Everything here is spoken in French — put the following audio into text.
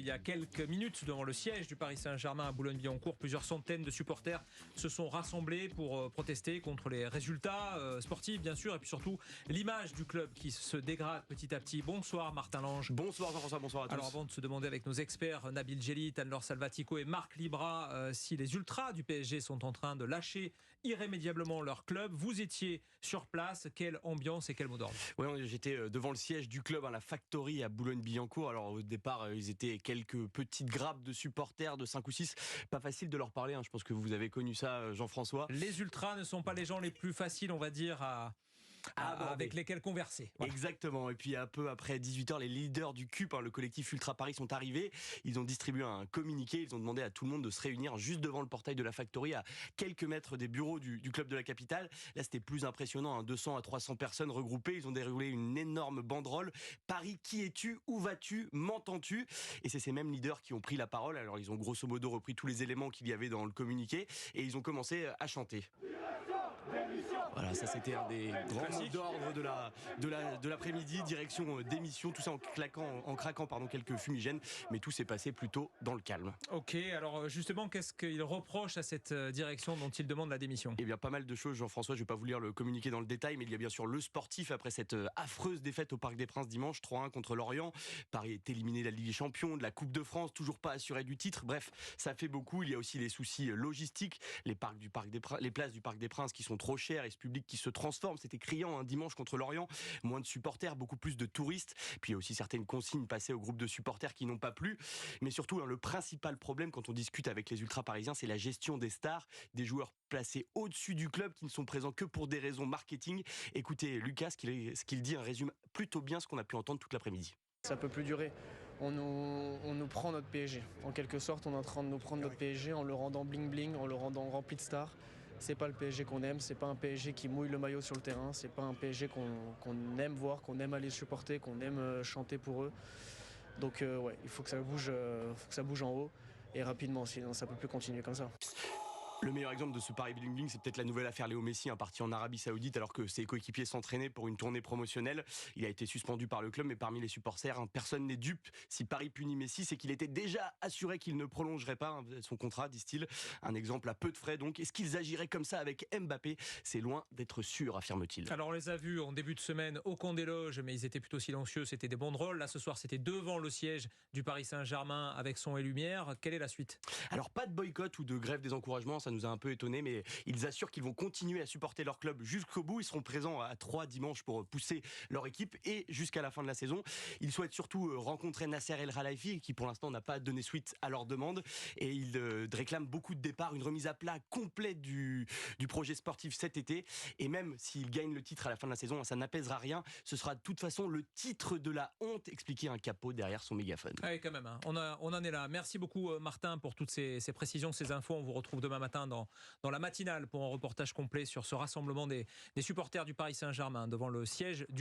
il y a quelques minutes devant le siège du Paris Saint-Germain à Boulogne-Billancourt. Plusieurs centaines de supporters se sont rassemblés pour protester contre les résultats sportifs, bien sûr, et puis surtout l'image du club qui se dégrade petit à petit. Bonsoir Martin Lange. Bonsoir Jean-François, bonsoir à tous. Alors avant de se demander avec nos experts Nabil Djellit, Anne-Laure Salvatico et Marc Libra si les ultras du PSG sont en train de lâcher irrémédiablement leur club, vous étiez sur place. Quelle ambiance et quel mot d'ordre? Oui, j'étais devant le siège du club, la Factory à Boulogne-Billancourt. Alors au départ, ils étaient quelques petites grappes de supporters de 5 ou 6. Pas facile de leur parler, je pense que vous avez connu ça, Jean-François. Les ultras ne sont pas les gens les plus faciles, on va dire, avec lesquels converser. Voilà. Exactement. Et puis un peu après 18h, les leaders du CUP, le collectif Ultra Paris, sont arrivés. Ils ont distribué un communiqué. Ils ont demandé à tout le monde de se réunir juste devant le portail de la Factory, à quelques mètres des bureaux du club de la capitale. Là, c'était plus impressionnant. 200 à 300 personnes regroupées. Ils ont déroulé une énorme banderole. Paris, qui es-tu? Où vas-tu? M'entends-tu? Et c'est ces mêmes leaders qui ont pris la parole. Alors, ils ont grosso modo repris tous les éléments qu'il y avait dans le communiqué et ils ont commencé à chanter. Voilà, ça c'était un des grands mots d'ordre de l'après-midi, direction démission, tout ça en craquant quelques fumigènes, mais tout s'est passé plutôt dans le calme. Ok, alors justement, qu'est-ce qu'il reproche à cette direction dont il demande la démission? Eh bien, pas mal de choses, Jean-François, je vais pas vous lire le communiqué dans le détail, mais il y a bien sûr le sportif après cette affreuse défaite au Parc des Princes dimanche, 3-1 contre Lorient. Paris est éliminé de la Ligue des Champions, de la Coupe de France, toujours pas assuré du titre, bref, ça fait beaucoup. Il y a aussi les soucis logistiques, les places du Parc des Princes qui sont trop chères et ce public qui se transforme. C'était criant dimanche contre Lorient. Moins de supporters, beaucoup plus de touristes. Puis il y a aussi certaines consignes passées au groupe de supporters qui n'ont pas plu. Mais surtout, le principal problème quand on discute avec les ultras parisiens, c'est la gestion des stars, des joueurs placés au-dessus du club qui ne sont présents que pour des raisons marketing. Écoutez Lucas, ce qu'il dit résume plutôt bien ce qu'on a pu entendre toute l'après-midi. Ça peut plus durer. On nous prend notre PSG. En quelque sorte, on est en train de nous prendre notre PSG en le rendant bling-bling, en le rendant rempli de stars. C'est pas le PSG qu'on aime, c'est pas un PSG qui mouille le maillot sur le terrain, c'est pas un PSG qu'on aime voir, qu'on aime aller supporter, qu'on aime chanter pour eux. Donc il faut que ça bouge en haut et rapidement, sinon ça peut plus continuer comme ça. Le meilleur exemple de ce Paris bling-bling, c'est peut-être la nouvelle affaire Léo Messi, parti en Arabie Saoudite alors que ses coéquipiers s'entraînaient pour une tournée promotionnelle. Il a été suspendu par le club, mais parmi les supporters, personne n'est dupe. Si Paris punit Messi, c'est qu'il était déjà assuré qu'il ne prolongerait pas son contrat, disent-ils. Un exemple à peu de frais donc. Est-ce qu'ils agiraient comme ça avec Mbappé? C'est loin d'être sûr, affirme-t-il. Alors on les a vus en début de semaine au Camp des Loges, mais ils étaient plutôt silencieux, c'était des banderoles. Là ce soir, c'était devant le siège du Paris Saint-Germain avec son et lumière. Quelle est la suite? Alors pas de boycott ou de grève des encouragements, ça nous a un peu étonné, mais ils assurent qu'ils vont continuer à supporter leur club jusqu'au bout. Ils seront présents à 3 dimanche pour pousser leur équipe et jusqu'à la fin de la saison. Ils souhaitent surtout rencontrer Nasser El Khelaifi qui pour l'instant n'a pas donné suite à leur demande et ils réclament beaucoup de départs, une remise à plat complète du projet sportif cet été. Et même s'ils gagnent le titre à la fin de la saison, ça n'apaisera rien. Ce sera de toute façon le titre de la honte, expliquait un capot derrière son mégaphone. Ah oui, quand même, on en est là. Merci beaucoup Martin pour toutes ces précisions, ces infos. On vous retrouve demain matin dans la matinale pour un reportage complet sur ce rassemblement des supporters du Paris Saint-Germain devant le siège du